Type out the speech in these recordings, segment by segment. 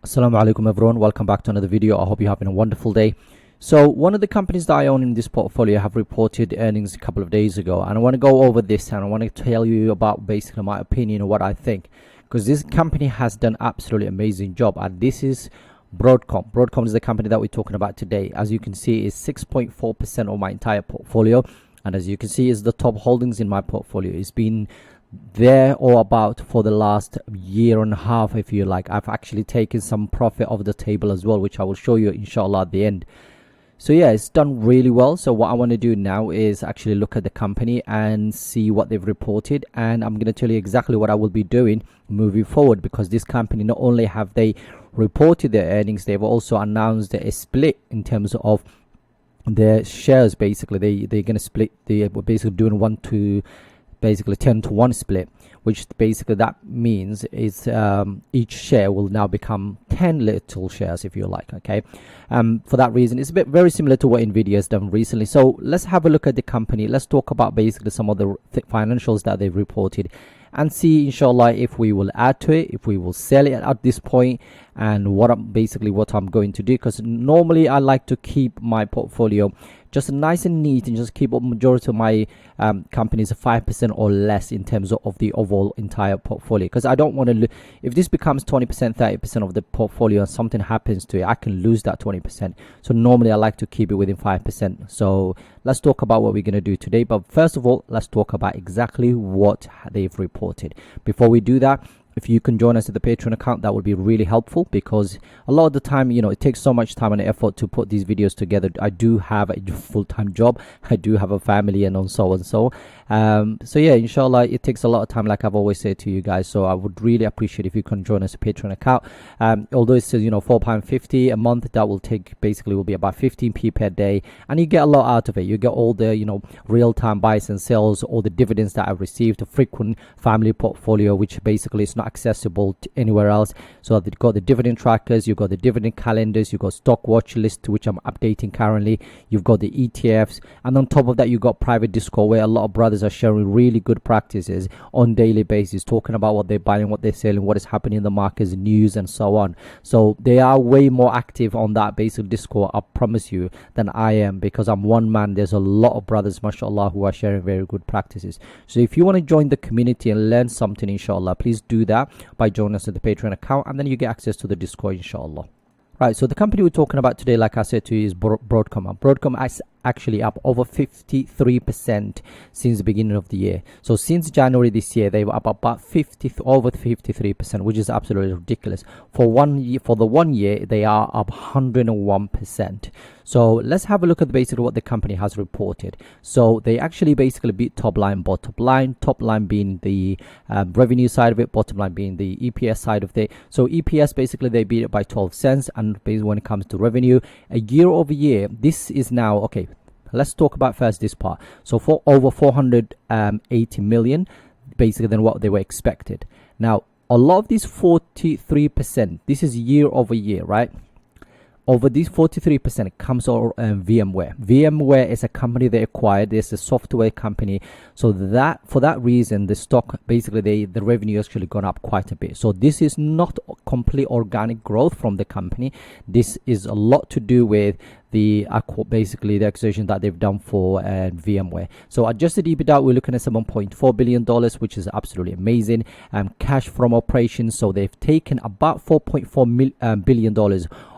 Assalamu Alaikum everyone, welcome back to another video. I hope you're having a wonderful day. So one of the companies that I own in this portfolio have reported earnings a couple of days ago, and I want to go over this and I want to tell you about basically my opinion of what I think, because this company has done absolutely amazing job. And this is Broadcom. Broadcom is the company that we're talking about today. As you can see, is 6.4% of my entire portfolio, and as you can see, is the top holdings in my portfolio. It's been there or about for the last year and a half, if you like. I've actually taken some profit off the table as well, which I will show you inshallah at the end. So yeah, it's done really well. So what I want to do now is actually look at the company and see what they've reported, and I'm going to tell you exactly what I will be doing moving forward, because this company, not only have they reported their earnings, they've also announced a split in terms of their shares. Basically they're going to split, they're basically doing 10-to-1 split, which basically that means is each share will now become 10 little shares, if you like. Okay, for that reason, it's a bit very similar to what Nvidia has done recently. So let's have a look at the company. Let's talk about basically some of the financials that they've reported, and see inshallah if we will add to it, if we will sell it at this point, and what I'm going to do, because normally I like to keep my portfolio just nice and neat and just keep a majority of my companies 5% or less in terms of the overall entire portfolio, because I don't want to if this becomes 20%, 30% of the portfolio and something happens to it, I can lose that 20%. So normally I like to keep it within 5%. So let's talk about what we're going to do today, but first of all, let's talk about exactly what they've reported. Before we do that, if you can join us at the Patreon account, that would be really helpful, because a lot of the time, it takes so much time and effort to put these videos together. I do have a full-time job, I do have a family, and so on. So yeah, inshallah, it takes a lot of time, like I've always said to you guys. So I would really appreciate if you can join us a Patreon account. Although it says £4.50 a month, that will be about 15p per day, and you get a lot out of it. You get all the real-time buys and sells, all the dividends that I've received, a frequent family portfolio, which basically is not accessible to anywhere else. So you've got the dividend trackers, you've got the dividend calendars, you've got stock watch list, which I'm updating currently, you've got the ETFs, and on top of that, you've got private Discord, where a lot of brothers are sharing really good practices on daily basis, talking about what they're buying, what they're selling, what is happening in the markets, news, and so on. So they are way more active on that basic Discord, I promise you, than I am, because I'm one man. There's a lot of brothers, mashallah, who are sharing very good practices. So if you want to join the community and learn something, inshallah, please do that by joining us at the Patreon account, and then you get access to the Discord, inshallah. Right, so the company we're talking about today, like I said to you, is Broadcom. Broadcom is actually up over 53% since the beginning of the year. So since January this year, they were up about over 53%, which is absolutely ridiculous. For the 1 year, they are up 101%. So let's have a look at basically what the company has reported. So they actually basically beat top line, bottom line. Top line being the revenue side of it, bottom line being the EPS side of it. So EPS, basically they beat it by 12 cents, and basically when it comes to revenue, a year over year, this is now okay. Let's talk about first this part. So for over 480 million, basically than what they were expected. Now, a lot of these 43%, this is year over year, right? Over these 43% comes from VMware. VMware is a company they acquired. It's a software company. So that for that reason, the stock, basically the revenue actually gone up quite a bit. So this is not complete organic growth from the company. This is a lot to do with the acquisition that they've done for VMware. So adjusted EBITDA, we're looking at $7.4 billion, which is absolutely amazing. Cash from operations, so they've taken about $4.4 billion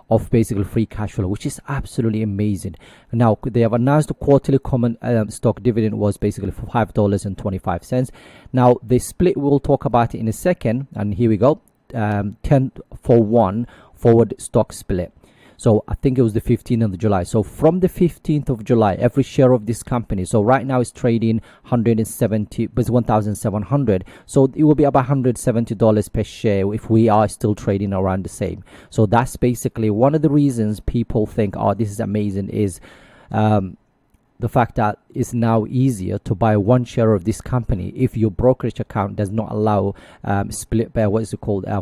of basically free cash flow, which is absolutely amazing. Now they have announced the quarterly common stock dividend was basically for $5.25. Now the split, we'll talk about it in a second, and here we go. 10-for-1 forward stock split. So I think it was the 15th of July. So from the 15th of July, every share of this company, so right now it's trading 1,700. So it will be about $170 per share if we are still trading around the same. So that's basically one of the reasons people think, oh, this is amazing, is the fact that it's now easier to buy one share of this company if your brokerage account does not allow split by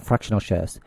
fractional shares.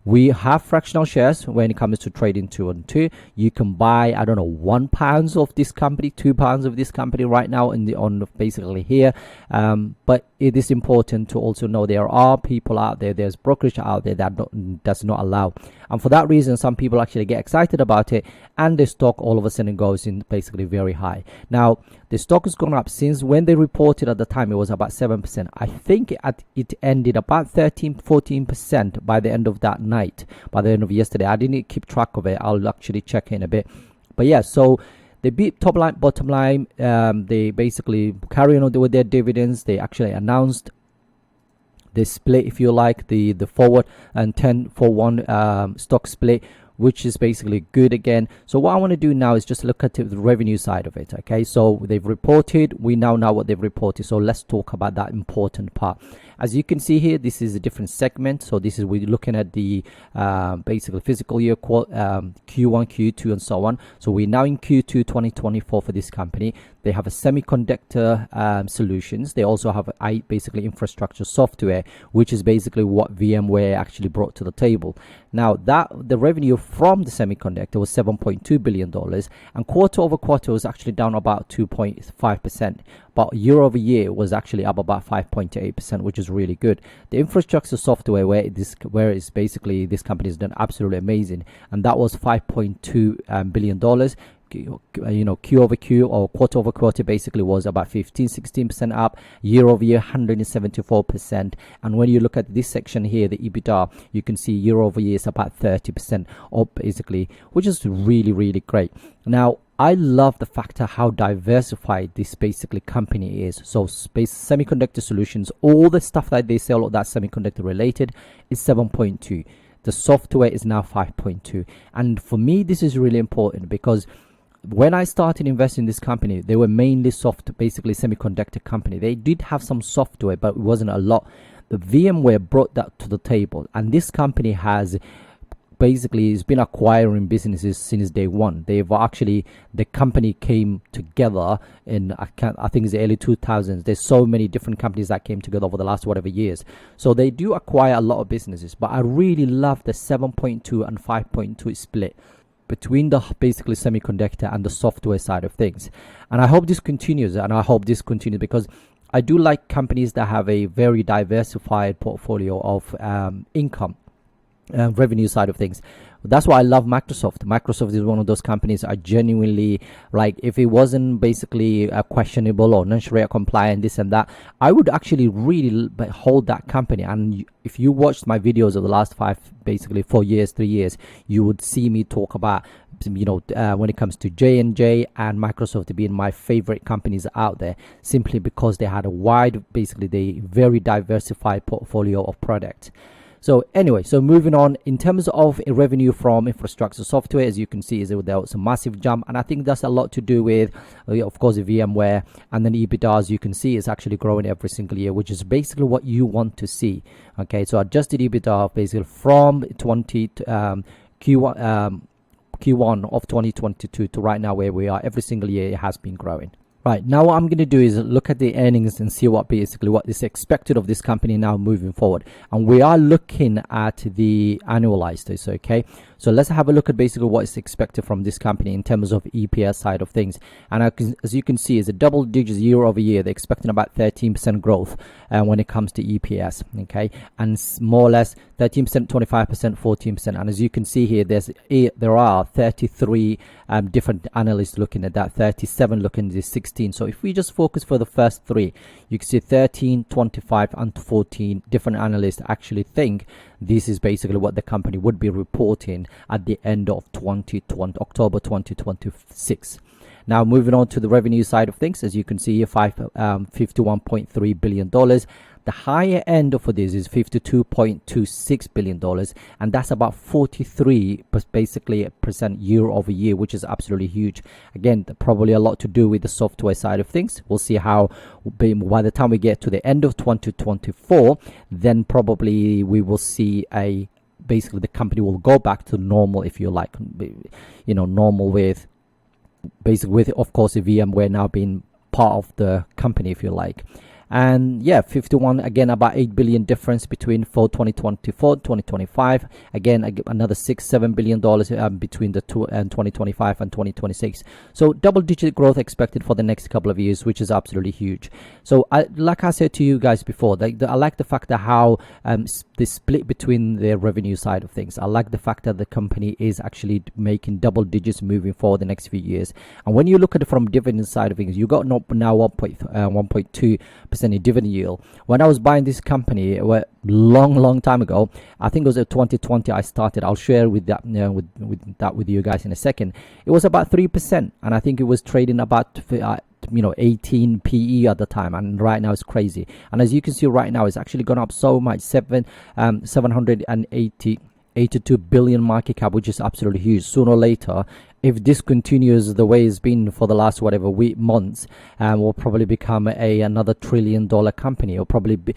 We have fractional shares when it comes to trading 2 on 2. You can buy, I don't know, £1 of this company, £2 of this company right now on basically here. But it is important to also know there are people out there, there's brokerage out there that does not allow. And for that reason, some people actually get excited about it, and the stock all of a sudden goes in basically very high. Now, the stock has gone up since when they reported at the time, it was about 7%. I think it ended about 13-14% by the end of that night, by the end of yesterday. I didn't keep track of it. I'll actually check in a bit. But yeah, so they beat top line, bottom line. They basically carry on with their dividends. They actually announced the split, if you like, the forward and 10-for-1 stock split, which is basically good again. So what I want to do now is just look at the revenue side of it. Okay, so they've reported, we now know what they've reported, so let's talk about that important part. As you can see here, this is a different segment. So this is, we're looking at the basically fiscal year Q1, Q2 and so on. So we're now in Q2 2024 for this company. They have a semiconductor solutions. They also have basically infrastructure software, which is basically what VMware actually brought to the table. Now that the revenue from the semiconductor was $7.2 billion, and quarter over quarter was actually down about 2.5%. But year over year was actually up about 5.8%, which is really good. The infrastructure software, where is basically this company has done absolutely amazing, and that was $5.2 billion. You know, Q over Q or quarter over quarter basically was about 15-16% up, year over year 174%. And when you look at this section here, the EBITDA, you can see year over year is about 30% up basically, which is really, really great. Now, I love the fact of how diversified this basically company is. So space semiconductor solutions, all the stuff that they sell that's semiconductor related is 7.2. The software is now 5.2. And for me, this is really important because when I started investing in this company, they were mainly basically semiconductor company. They did have some software, but it wasn't a lot. The VMware brought that to the table, and this company has basically has been acquiring businesses since day one. They've actually, the company came together in I think it's the early 2000s. There's so many different companies that came together over the last whatever years. So they do acquire a lot of businesses, but I really love the 7.2 and 5.2 split between the basically semiconductor and the software side of things. And I hope this continues, because I do like companies that have a very diversified portfolio of income revenue side of things. That's why I love Microsoft. Microsoft is one of those companies I genuinely like. If it wasn't basically questionable or non-Sharia compliant, this and that, I would actually really hold that company. And if you watched my videos of the last 4 years, 3 years, you would see me talk about, you know, when it comes to J&J and Microsoft being my favorite companies out there, simply because they had a wide, basically they very diversified portfolio of products. So anyway, so moving on, in terms of revenue from infrastructure software, as you can see, there was a massive jump, and I think that's a lot to do with, of course, the VMware, and then EBITDA, as you can see, is actually growing every single year, which is basically what you want to see. Okay, so adjusted EBITDA basically from Q1 of 2022 to right now where we are, every single year it has been growing. Right, now what I'm going to do is look at the earnings and see what is expected of this company now moving forward. And we are looking at the annualized this, okay? So let's have a look at basically what is expected from this company in terms of EPS side of things. And as you can see, it's a double digits year over year. They're expecting about 13% growth when it comes to EPS, okay? And more or less 13%, 25%, 14%. And as you can see here, there are 33 different analysts looking at that, 37 looking at this 16. So if we just focus for the first three, you can see 13, 25 and 14 different analysts actually think this is basically what the company would be reporting at the end of October 2026. Now moving on to the revenue side of things, as you can see here, $51.3 billion. The higher end for this is $52.26 billion, and that's about 43% year over year, which is absolutely huge. Again, probably a lot to do with the software side of things. We'll see how by the time we get to the end of 2024, then probably we will see basically the company will go back to normal, if you like, you know, normal with of course the VMware now being part of the company, if you like. And yeah, 51, again about 8 billion difference between for 2024 2025. Again, another 6-7 billion dollars between the two, and 2025 and 2026. So double digit growth expected for the next couple of years, which is absolutely huge. So like I said to you guys before, I like the fact that how the split between the revenue side of things. I like the fact that the company is actually making double digits moving forward the next few years. And when you look at it from dividend side of things, you got now 1.2% in dividend yield. When I was buying this company long time ago, I think it was 2020 I started. I'll share with that with you guys in a second. It was about 3%, and I think it was trading about 18 PE at the time, and right now it's crazy. And as you can see right now, it's actually gone up so much, 782 billion market cap, which is absolutely huge. Sooner or later, if this continues the way it's been for the last months, will probably become another $1 trillion company, or probably be,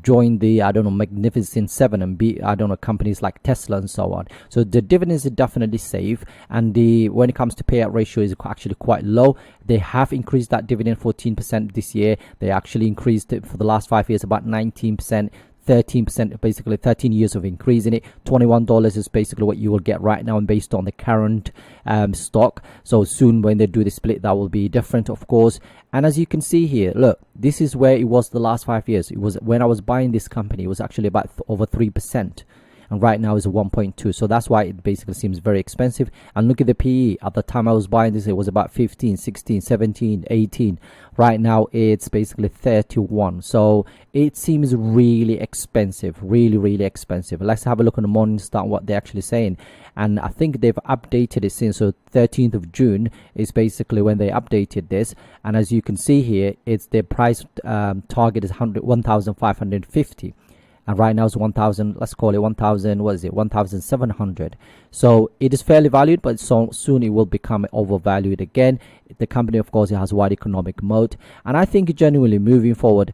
join the Magnificent Seven and be companies like Tesla and so on. So the dividends are definitely safe, and when it comes to payout ratio is actually quite low. They have increased that dividend 14% this year. They actually increased it for the last 5 years about 19%. 13%, basically 13 years of increase in it. $21 is basically what you will get right now, and based on the current stock. So soon when they do the split, that will be different, of course. And as you can see here, look, this is where it was the last 5 years. It was when I was buying this company, it was actually about over 3%. And right now is 1.2. So that's why it basically seems very expensive. And look at the PE. At the time I was buying this, it was about 15, 16, 17, 18. Right now it's basically 31. So it seems really expensive, really expensive. Let's have a look on the Morningstar, what they're actually saying. And I think they've updated it since, so 13th of June is basically when they updated this. And as you can see here, it's their price target is 1,550. And right now it's 1,000, let's call it 1,000, 1,700. So it is fairly valued, but so soon it will become overvalued again. The company, of course, it has wide economic moat. And I think genuinely moving forward,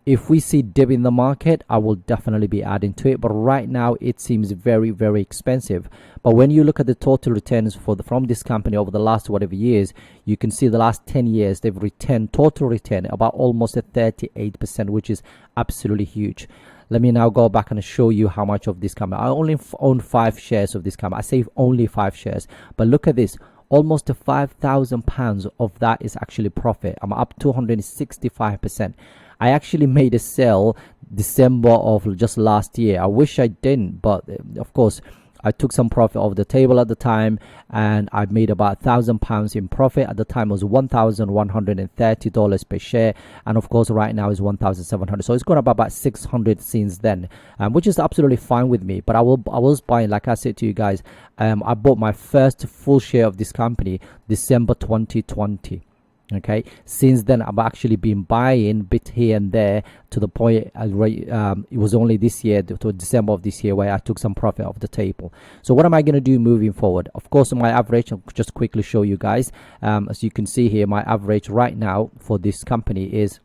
if we see dip in the market, I will definitely be adding to it. But right now it seems very expensive. But when you look at the total returns from this company over the last years, you can see the last 10 years, they've returned total return about almost at 38%, which is absolutely huge. Let me now go back and show you how much of this company. I only own 5 shares of this company. I say only 5 shares, but look at this. Almost £5,000 of that is actually profit. I'm up 265%. I actually made a sale December of just last year. I wish I didn't, but of course I took some profit off the table at the time, and I made about £1,000 in profit. At the time it was $1,130 per share, and of course right now is 1,700. So it's gone up about 600 since then, which is absolutely fine with me. But I was buying, like I said to you guys, I bought my first full share of this company December 2020. Okay, since then I've actually been buying bit here and there, to the point it was only this year to December of this year where I took some profit off the table. So what am I going to do moving forward? Of course, my average, I'll just quickly show you guys. As you can see here, my average right now for this company is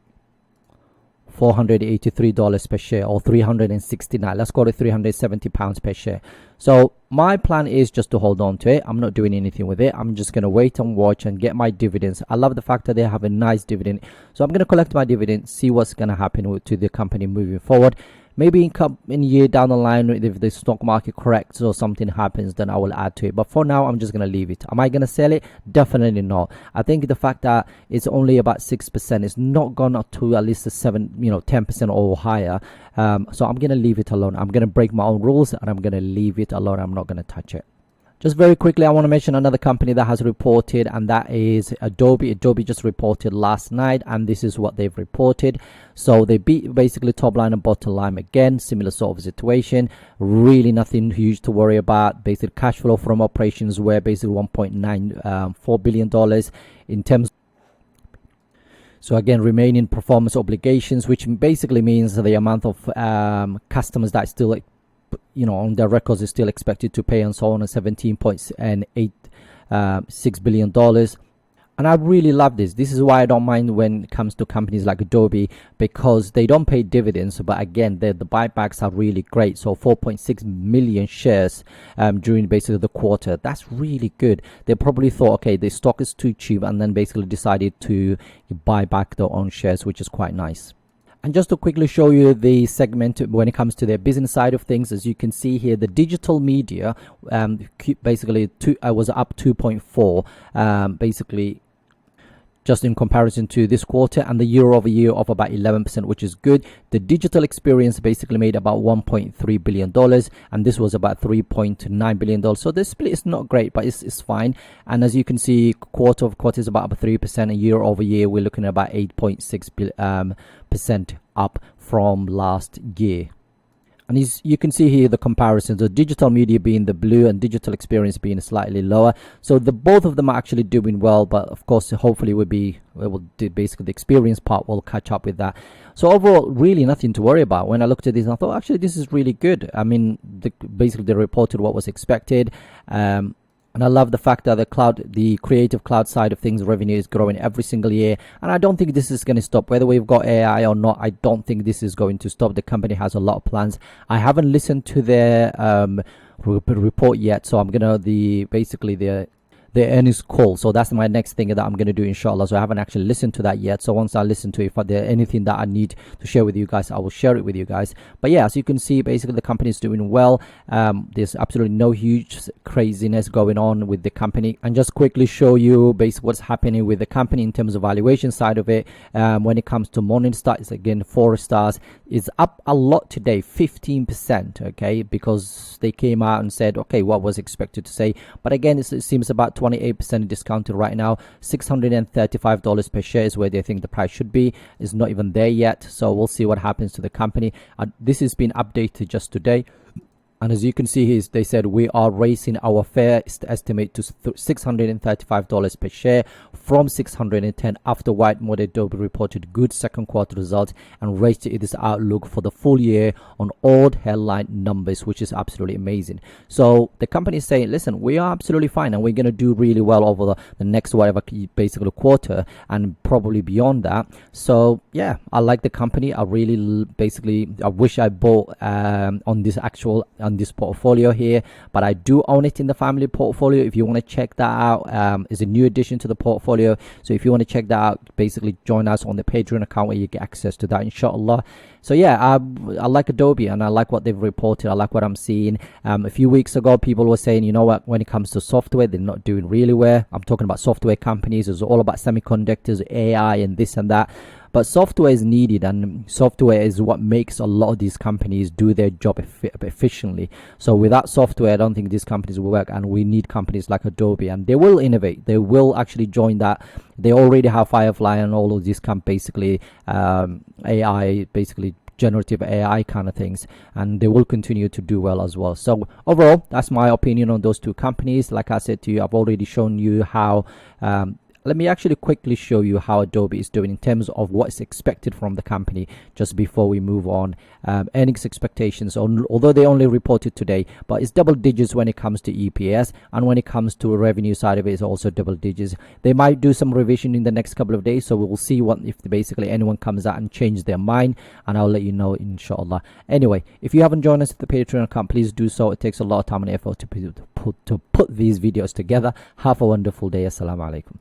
$483 per share, or 369, let's call it £370 per share. So my plan is just to hold on to it. I'm not doing anything with it. I'm just going to wait and watch and get my dividends. I love the fact that they have a nice dividend, so I'm going to collect my dividend, see what's going to happen to the company moving forward. Maybe in a year down the line, if the stock market corrects or something happens, then I will add to it. But for now, I'm just going to leave it. Am I going to sell it? Definitely not. I think the fact that it's only about 6%, it's not gone up to at least a 10% or higher. So I'm going to leave it alone. I'm going to break my own rules, and I'm going to leave it alone. I'm not going to touch it. Just very quickly, I want to mention another company that has reported, and that is Adobe. Adobe just reported last night, and this is what they've reported. So they beat basically top line and bottom line again, similar sort of situation. Really nothing huge to worry about. Basic cash flow from operations were basically $1.94 billion in terms. So again, remaining performance obligations, which basically means the amount of customers that still on their records is still expected to pay, and so on, $17.86 billion. And I really love this. This is why I don't mind when it comes to companies like Adobe, because they don't pay dividends. But again, the buybacks are really great. So 4.6 million shares during basically the quarter. That's really good. They probably thought, okay, the stock is too cheap, and then basically decided to buy back their own shares, which is quite nice. And just to quickly show you the segment when it comes to their business side of things, as you can see here, the digital media basically was up 2.4, basically just in comparison to this quarter, and the year over year of about 11%, which is good. The digital experience basically made about $1.3 billion, and this was about $3.9 billion. So the split is not great, but it's fine. And as you can see, quarter over quarter is about 3%, and year over year we're looking at about 8.6% up from last year. And you can see here the comparisons, the digital media being the blue and digital experience being slightly lower. So both of them are actually doing well, but of course, hopefully basically the experience part will catch up with that. So overall, really nothing to worry about. When I looked at this, I thought, actually, this is really good. I mean, basically they reported what was expected. And I love the fact that the creative cloud side of things revenue is growing every single year. And I don't think this is going to stop. Whether we've got AI or not, I don't think this is going to stop. The company has a lot of plans. I haven't listened to their report yet. So I'm going to basically the earnings call. So that's my next thing that I'm going to do, inshallah. So I haven't actually listened to that yet. So once I listen to it, if there's anything that I need to share with you guys, I will share it with you guys. But yeah, as you can see, basically the company is doing well. There's absolutely no huge craziness going on with the company. And just quickly show you basically what's happening with the company in terms of valuation side of it. When it comes to Morningstar, it's again 4 stars. It's up a lot today, 15%, okay, because they came out and said, okay, what was expected to say. But again, it seems about 28% discounted right now. $635 per share is where they think the price should be. It's not even there yet, so we'll see what happens to the company. This has been updated just today. And as you can see here, they said we are raising our fair estimate to $635 per share from $610 after Whitemoor Adobe reported good second quarter results and raised its outlook for the full year on all headline numbers, which is absolutely amazing. So the company is saying, listen, we are absolutely fine and we're going to do really well over the next whatever basically quarter and probably beyond that. So yeah, I like the company. I really I wish I bought on this portfolio here, but I do own it in the family portfolio. If you want to check that out, is a new addition to the portfolio. So if you want to check that out, basically join us on the Patreon account where you get access to that, inshallah. So yeah, I like Adobe and I like what they've reported. I like what I'm seeing. A few weeks ago, people were saying, you know what, when it comes to software, they're not doing really well. I'm talking about software companies. It's all about semiconductors, AI, and this and that. But software is needed, and software is what makes a lot of these companies do their job efficiently. So without software, I don't think these companies will work, and we need companies like Adobe, and they will innovate. They will actually join that. They already have Firefly and all of these basically AI, basically generative AI kind of things, and they will continue to do well as well. So overall, that's my opinion on those two companies. Like I said to you, I've already shown you how let me actually quickly show you how Adobe is doing in terms of what is expected from the company just before we move on. Earnings expectations, although they only reported today, but it's double digits when it comes to EPS, and when it comes to revenue side of it, it's also double digits. They might do some revision in the next couple of days, so we will see if basically anyone comes out and change their mind, and I'll let you know, inshallah. Anyway, if you haven't joined us at the Patreon account, please do so. It takes a lot of time and effort to put these videos together. Have a wonderful day. Assalamu Alaikum.